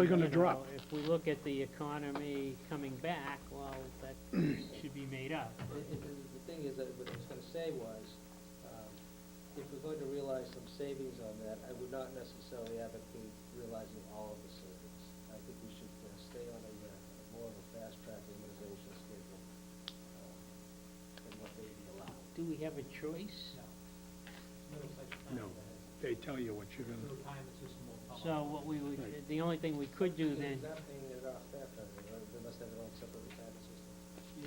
probably gonna you know, drop. if we look at the economy coming back, well, that should be made up. The thing is that what I was gonna say was, if we're going to realize some savings on that, I would not necessarily advocate realizing all of the savings. I think we should stay on a more of a fast-track amortization schedule than what may be allowed. Do we have a choice? No, they tell you what you're gonna, So what we would, Right. the only thing we could do then, They're not paying it off after, they must have their own separate retirement system.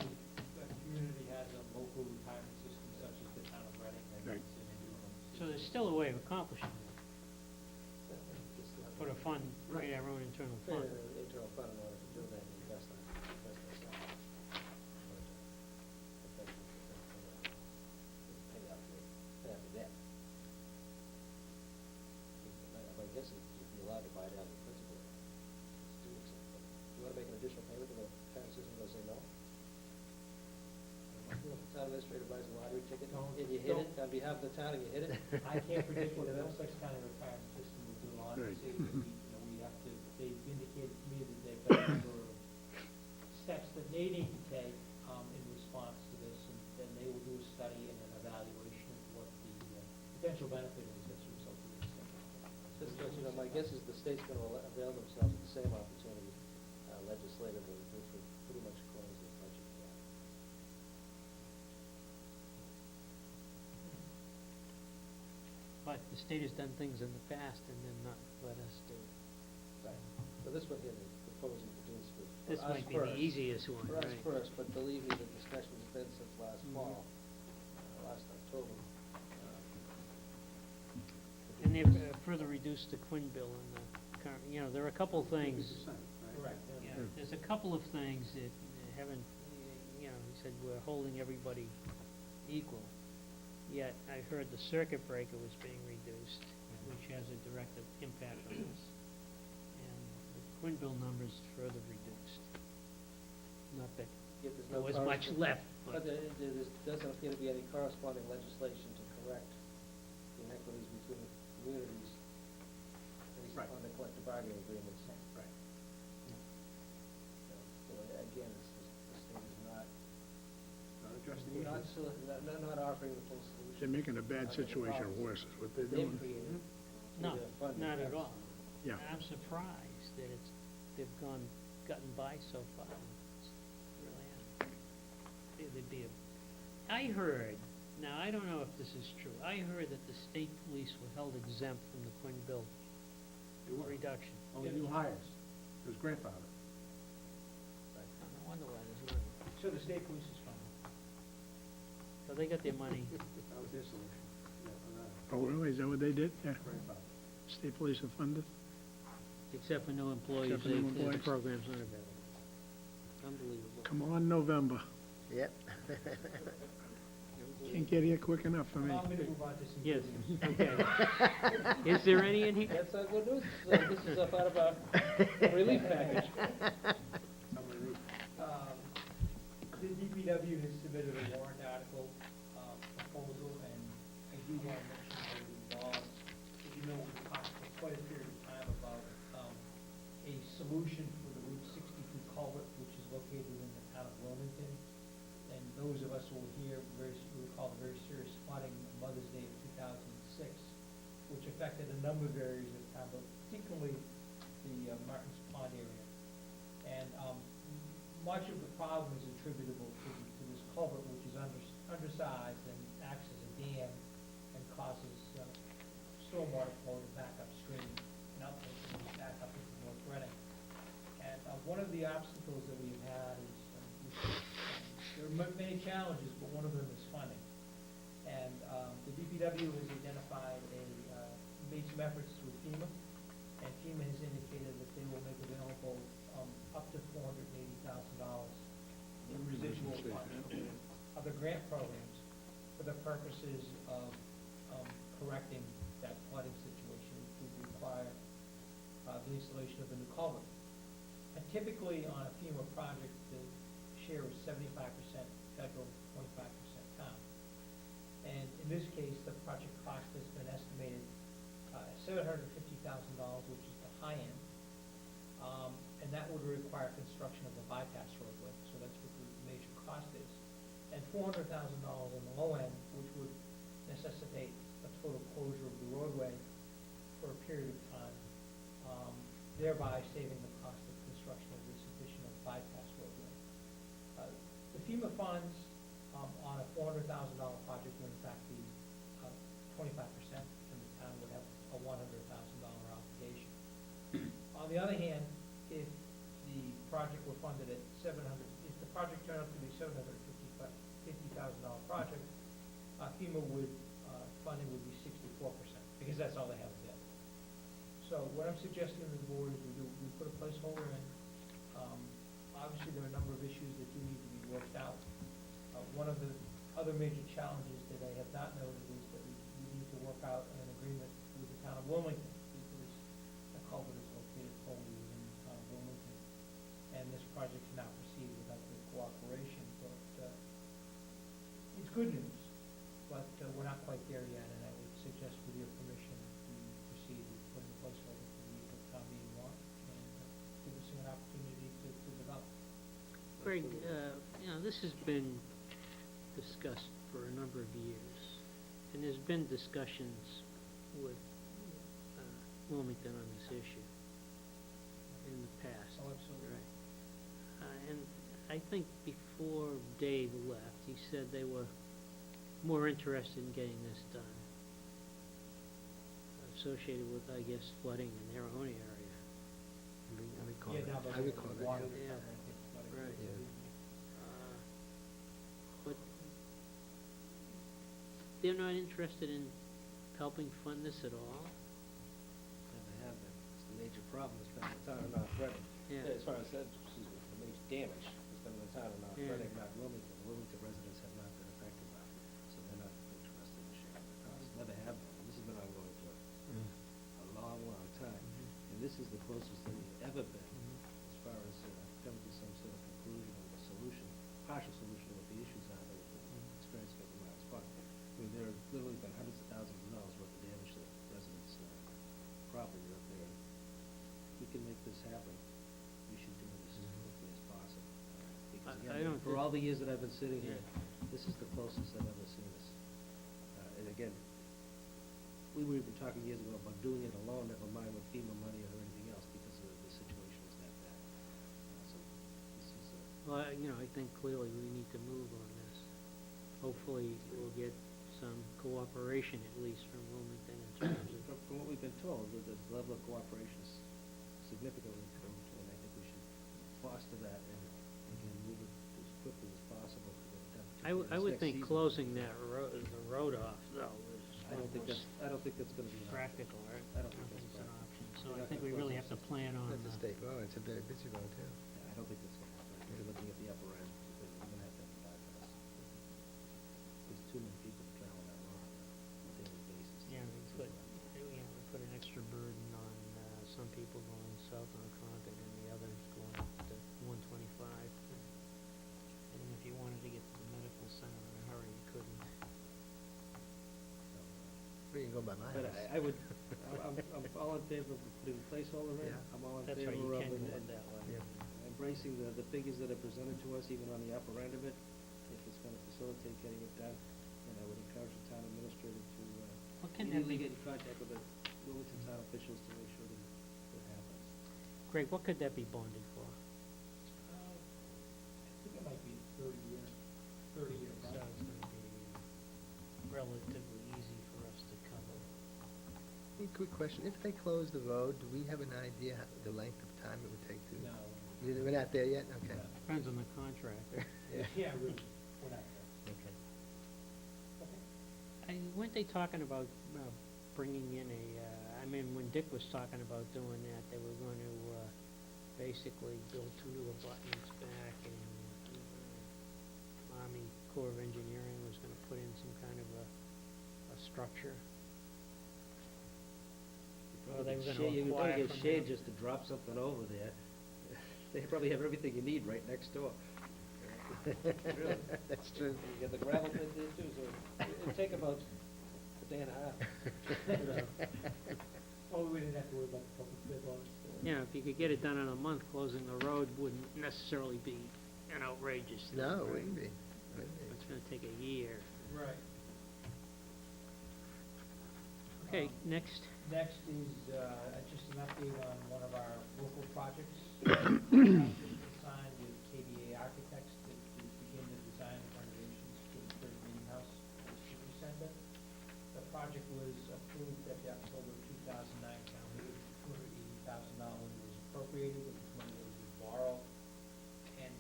A community has a local retirement system such as the town of Reading. Right. so there's still a way of accomplishing it. Put a fund, create our own internal Create fund. an internal fund in order to do that and invest that. Pay off the debt. My guess is you'd be allowed to buy it out of principal. Do you want to make an additional payment to the parent system, they'll say no? If the town administrator buys a lottery ticket and you hit it on behalf of the town and you hit it? I can't predict what no such kind of retirement system will do, honestly. Right. We have to, they've indicated to me that they've got a number of steps that they need to take, in response to this, and then they will do a study and an evaluation of what the potential benefit is as a result of this. Just to let you know, my guess is the state's going to avail themselves of the same opportunity legislatively, which would pretty much close the budget gap. But the state has done things in the past and then not let us do it. Right. So this one here, they're proposing to do this for This us might be the first. easiest one, For us right? first, but believe me, the discussion's been since last Mhm. fall, last October. And they've further reduced the Quinn bill in the current, you know, there are a couple things, Correct. yeah, there's a couple of things that haven't, you know, he said we're holding everybody equal. Yet I heard the circuit breaker was being reduced, which has a direct impact on this. And the Quinn bill numbers further reduced. Not that Yet there's there no was much left, But there doesn't appear to be any corresponding legislation to correct the inequities between communities based Right. on the collective bargaining agreements. right. So again, the state is not Not addressing not offering the full solution. They're making a bad situation worse, is what they're They've doing. created. no, through their funding. not at all. Yeah. I'm surprised that they've gotten by so far. It's really am. There'd be I heard, now I don't know if this is true, I heard that the state police were held exempt from the Quinn bill reduction. Only new hires. It was grandfather. No wonder why there's money. So the state police is fine. So they got their money. That was their solution. Yeah, Oh, really? Is that what they did? Yeah. grandfather. State police are funded? Except for new employees, Except for new the employees. program's not available. Unbelievable. Come on, November. Yep. Can't get here quick enough for me. Allow me to move on to some Yes, good news. okay. Is there any in here? That's not good news. This is a part of a relief package. The DPW has submitted a warrant article proposal, and I do want to mention that it involves, as you know, we've talked for quite a period of time about a solution for the Route 62 culvert, which is located in the town of Wilmington. And those of us who were here recall the very serious flooding on Mother's Day of 2006, which affected a number of areas of town, but particularly the Martins Pond area. And much of the problem is attributable to this culvert, which is undersized and acts as a dam and causes stormwater flow to back upstream and back up into North Reading. And one of the obstacles that we've had is, there are many challenges, but one of them is funding. And the DPW has identified made some efforts with FEMA, and FEMA has indicated that they will make available up to $480,000 in residual funds from other grant programs for the purposes of correcting that flooding situation, which would require the installation of a new culvert. And typically on a FEMA project, the share is 75% federal, 25% town. And in this case, the project cost has been estimated $750,000, which is the high end. that would require construction of a bypass roadway, so that's what the major cost is. And $400,000 on the low end, which would necessitate a total closure of the roadway for a period of time, thereby saving the cost of construction of this additional bypass roadway. The FEMA funds on a $400,000 project would in fact be 25%, and the town would have a $100,000 obligation. On the other hand, if the project were funded at if the project turned out to be $750,000 project, FEMA would, funding would be 64%, because that's all they have available. So what I'm suggesting to the board is we put a placeholder in. Obviously, there are a number of issues that do need to be worked out. One of the other major challenges that I have not noted is that we need to work out an agreement with the town of Wilmington, because the culvert is located wholly within the town of Wilmington. And this project cannot proceed without their cooperation, but it's good news, but we're not quite there yet, and I would suggest with your permission, we proceed with putting a placeholder for the April town meeting warrant, and give us an opportunity to develop. Greg, this has been discussed for a number of years, and there's been discussions with Wilmington on this issue in the past. Oh, absolutely. Right. And I think before Dave left, he said they were more interested in getting this done, associated with, I guess, flooding in their own area. I recall Yeah, that. now that I recall that, water yeah. Yeah. department, I think, what it Right. is. Yeah. But they're not interested in helping fund this at all? Never have been. It's the major problem, it's been the town of North Reading. Yeah. As far as that, excuse me, the major damage, it's been the town of North Yeah. Reading, not Wilmington. Wilmington residents have not been affected by it, so they're not interested in sharing the cost. Never have been. This has been ongoing for a long, long time. And this is the closest that we've ever been as far as coming to some sort of conclusion or a solution, partial solution to what the issues are that we're experiencing at the Myers Park. I mean, there have literally been hundreds of thousands of dollars worth of damage to residents' property up there. If we can make this happen, we should do it as quickly as possible. Because I again, don't for think- all the years that I've been sitting here, Yeah. this is the closest I've ever seen this. And again, we were even talking years ago about doing it alone, never mind with FEMA money or anything else, because the situation is that bad. So this is, Well, I think clearly we need to move on this. Hopefully, we'll get some cooperation, at least from Wilmington, in terms of, from what we've been told, that the level of cooperation is significantly improved, and I think we should foster that and again, move it as quickly as possible to get it done. I would think closing that the road off, though, is I don't think that's gonna be an option. practical, right? I don't think that's an practical. option. So We're I not think gonna we really close have to plan on, That's a state road, it's a very busy road, too. Yeah, I don't think that's gonna happen. You're looking at the upper end, because we're gonna have to bypass. There's too many people traveling that road on a daily basis. we put an extra burden on some people going south on Concord and the others going up to 125. And if you wanted to get to the medical center in a hurry, you couldn't. We can go by my But house. I would, I'm all in favor of putting a placeholder in. Yeah. I'm all in That's favor right, of you can do it that way. embracing the figures that are presented to us, even on the upper end of it, if it's gonna facilitate getting it done. And I would encourage the town administrator to What can that immediately be, get in contact with the Wilmington town officials to make sure that it happens. Greg, what could that be bonded for? I think it might be a 30-year So project. it's gonna be relatively easy for us to cover. Quick question, if they close the road, do we have an idea the length of time it would take to? No. We're not there yet? Okay. No. Depends on the contractor. Yeah, we're not there. Okay. Okay. Weren't they talking about bringing in when Dick was talking about doing that, they were going to basically build 2 new abutments back, and Army Corps of Engineering was going to put in some kind of a structure. Or they were gonna You're acquire gonna get from shade them. just to drop something over there. They probably have everything you need right next door. Really. That's true. You get the gravel pit there too, so it'd take about a day and a half. Oh, we didn't have to worry about the public bid laws. you know, if you could get it done in a month, closing the road wouldn't necessarily be an outrageous thing. No, it right? wouldn't be. Wouldn't be. It's gonna take a year. Right. Okay, next. Next is just an update on one of our local projects. Signed with KBA Architects to begin the design and renovations to the third meeting house at the senior center. The project was approved at the October 2009 town meeting. $280,000 was appropriated, it was money that was borrowed. And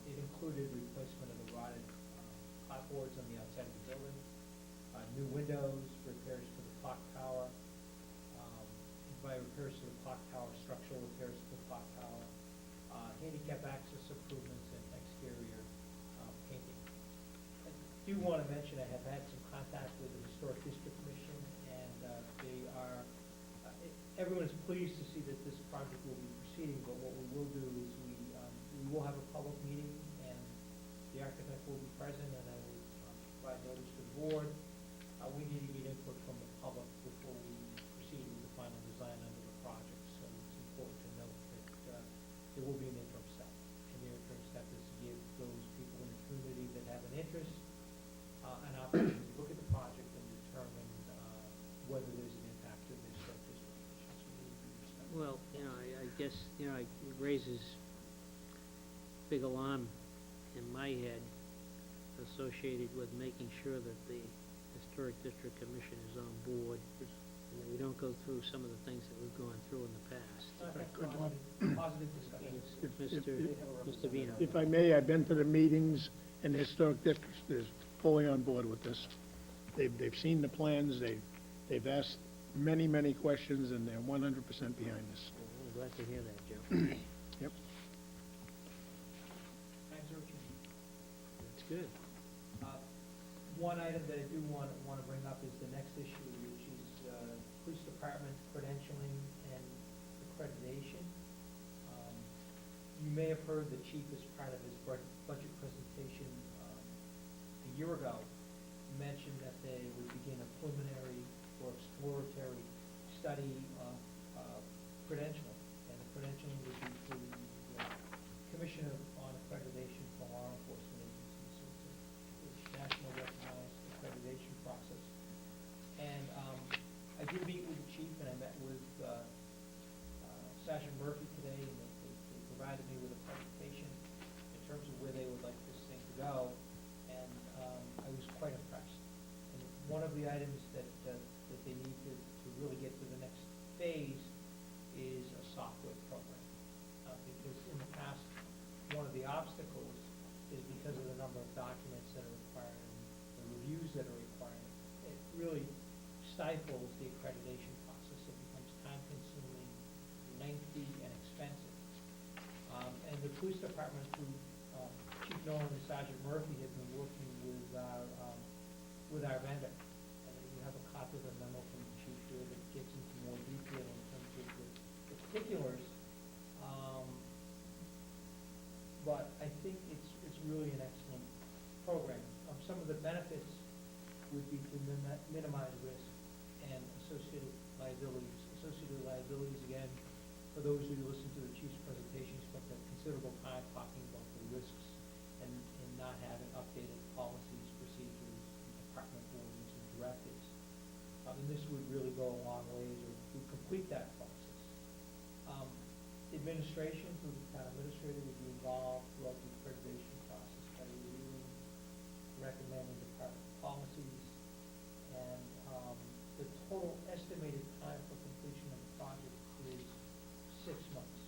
it included replacement of the rotted clapboards on the outside of the building, new windows, repairs to the clock tower, by repairs to the clock tower, structural repairs to the clock tower, handicap access improvements, and exterior painting. I do want to mention, I have had some contact with the Historic District Commission, and they are, everyone is pleased to see that this project will be proceeding, but what we will do is we will have a public meeting, and the architect will be present, and I will provide notice to the board. We need to get input from the public before we proceed with the final design under the project, so it's important to note that there will be an interim step. And the interim step is to give those people in the community that have an interest an opportunity to look at the project and determine whether there's an impact to the historic district. So we need to be respectful. Well, you know, I guess, you know, it raises big alarm in my head associated with making sure that the Historic District Commission is on board, and that we don't go through some of the things that we've gone through in the past. Positive discussions. Mr. Vino. If I may, I've been to the meetings, and the Historic District is fully on board with this. They've seen the plans, they've asked many, many questions, and they're 100% behind this. I'm glad to hear that, Joe. Yep. Thanks, Richard. That's good. One item that I do want to bring up is the next issue, which is police department credentialing and accreditation. You may have heard the chief, as part of his budget presentation a year ago, mentioned that they would begin a preliminary or exploratory study of credentialing. And the credentialing would be through the Commission on Accreditation for Law Enforcement Agencies. So it's a national recognized accreditation process. And I did meet with the chief, and I met with Sergeant Murphy today, and they provided me with a presentation in terms of where they would like this thing to go, and I was quite impressed. And one of the items that they need to really get to the next phase is a software program. Because in the past, one of the obstacles is because of the number of documents that are required and the reviews that are required. It really stifles the accreditation process. It becomes time-consuming, lengthy, and expensive. And the police department, through Chief Nolan and Sergeant Murphy, have been working with our vendor. And you have a copy of the memo from the chief here that gets into more detail in terms of the particulars. But I think it's really an excellent program. Some of the benefits would be to minimize risk and associated liabilities. Associated liabilities, again, for those who listen to the chief's presentation, spent a considerable time talking about the risks and not having updated policies, procedures, department orders, and directives. And this would really go a long ways to complete that process. Administration, through the town administrator, would be involved throughout the accreditation process by reviewing, recommending department policies, and the total estimated time for completion of the project is 6 months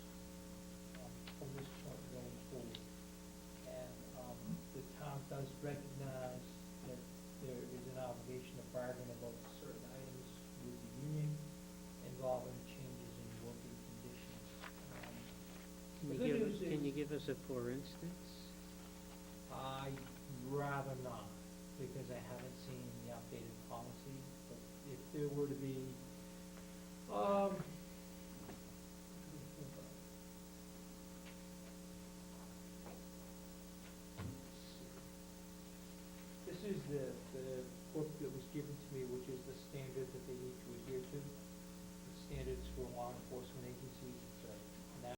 from this point going forward. And the town does recognize that there is an obligation to bargain about certain items with the union involving changes in working conditions. Can you give us a for instance? I'd rather not, because I haven't seen the updated policy. But if there were to be,